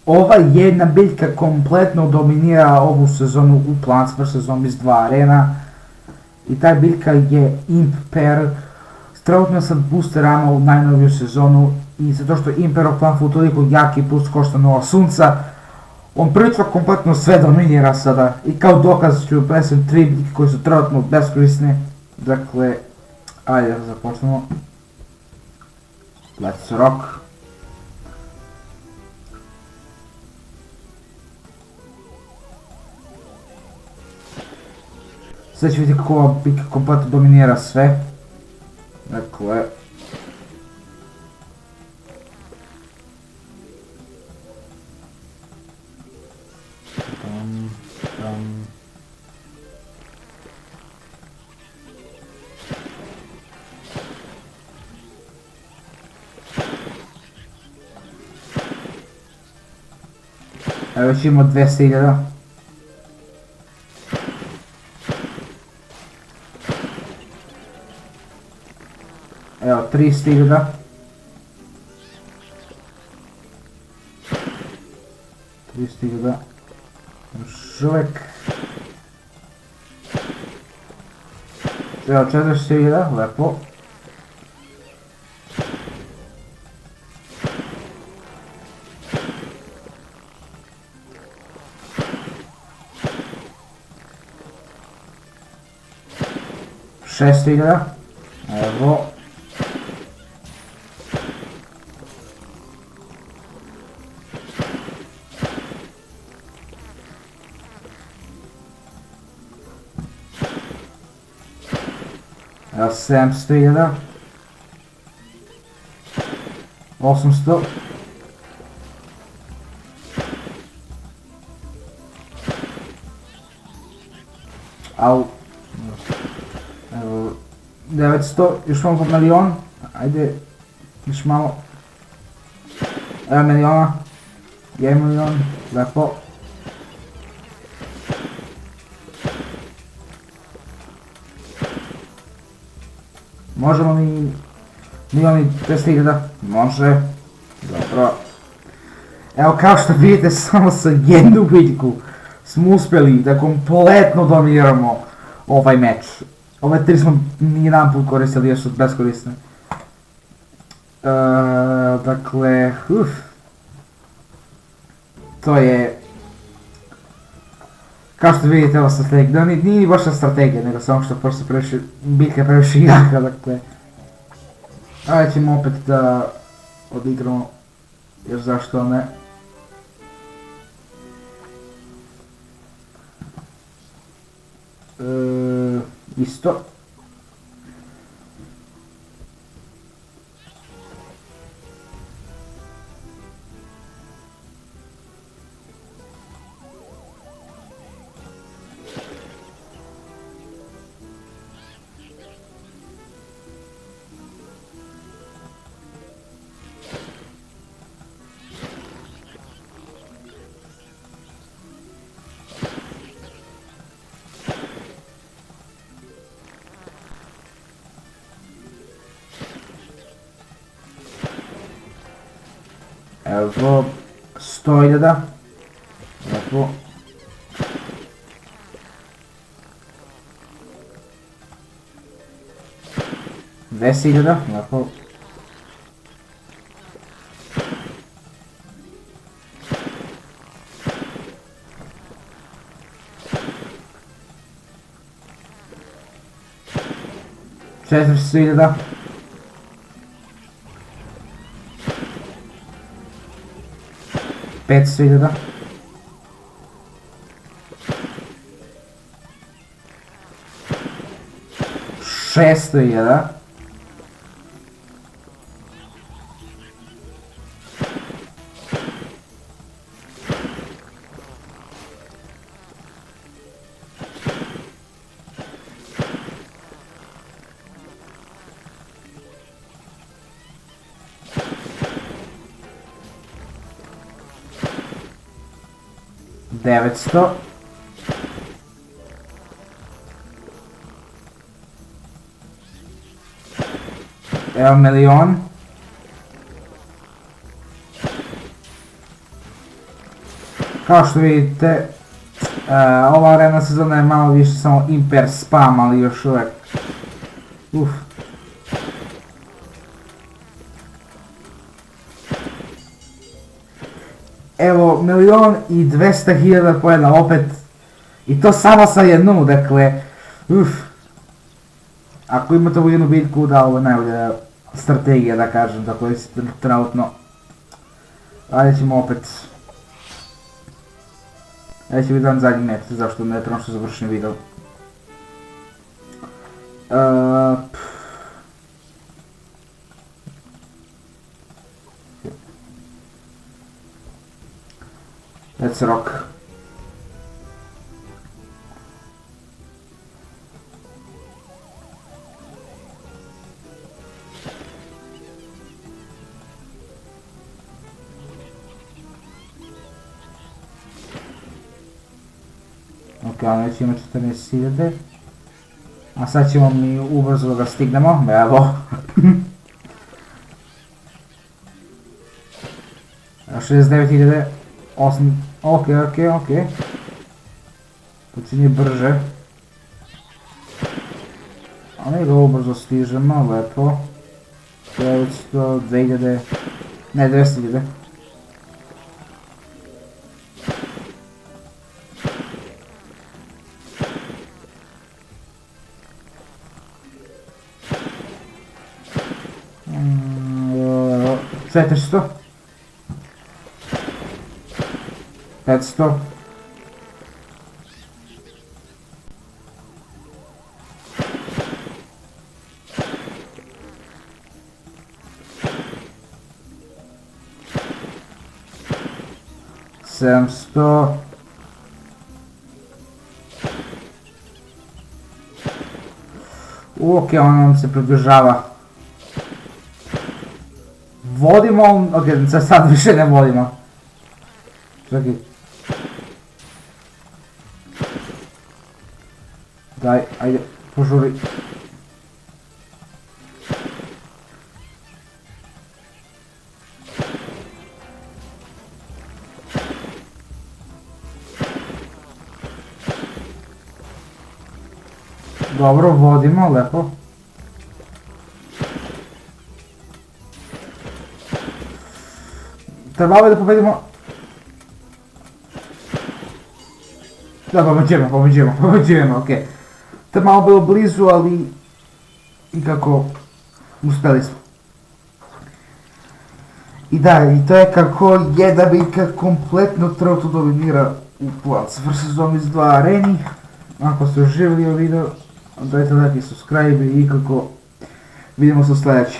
Ova jedna biljka kompletno dominira ovu sezonu u Plants vs Zombies 2 arena. I ta biljka je Imp Per. Trenutno sam boosterama u najnoviju sezonu i zato što Imperov Plant je toliko jaki plus košta nova sunca, on prilično kompletno sve dominira sada i kao dokaz ću presem 3 biljke koje su trenutno beskorisne. Dakle, ajde da započnemo. Let's rock. Sad ću vidjeti kako ova biljka kompletno dominira sve. Dakle... Evo već imamo 200.000. Evo 300.000. 300.000. Još uvijek. Evo 400.000, lepo. Šesto hiljada, evo. Evo 700.000. 800. Au. Evo 900, još malo milion, ajde, još malo. Evo miliona, 1 milion, lepo. Možemo mi milion i 200.000, može, dobro. Evo kao što vidite, samo sa jednu biljku smo uspjeli da kompletno dominiramo ovaj meč. Ove tri smo nijedan put koristili jer su beskorisne. Dakle, to je... Kao što vidite ova strategija, nije ni baš strategija, nego samo što prosto previše, biljka je previše jaka, dakle. Ajde ćemo opet da odigramo, jer zašto ne. Isto. Evo 100.000. Lepo. $200.000, lepo. $400.000. 500.000. 600.000. 900. Evo milion. Kao što vidite, ova arena sezona je malo više samo Imper spam, ali još uvijek. Evo, 1.200.000 poena opet. I to samo sa jednom, dakle. Ako imate ovu jednu biljku, da, ovo je najbolja strategija, da kažem, da koristite trenutno. Ajde ćemo opet. Ajde ću vidjeti zadnji met, zašto ne trebam što završim video. Let's rock. Ok, on već ima 14.000. A sad ćemo mi ubrzo da ga stignemo, evo. 69.000. 8, ok. Počinje brže. A mi ga ubrzo stižemo, lepo. 900, 2000, ne 200.000. Hmm, 400. 500. Sedamsto. Ok, on nam se približava. Vodimo, ok, sad više ne vodimo. Čekaj. Daj, ajde, požuri. Dobro, vodimo, lepo. Trebalo je da pobedimo. Da, pomođujemo, ok. To je malo bilo blizu, ali i kako uspjeli smo. I da, i to je kako jedna biljka kompletno trenutno dominira u Plants vs Zombies 2 areni. Ako ste uživali ovaj video, dajte like i subscribe i kako vidimo se u sljedeći.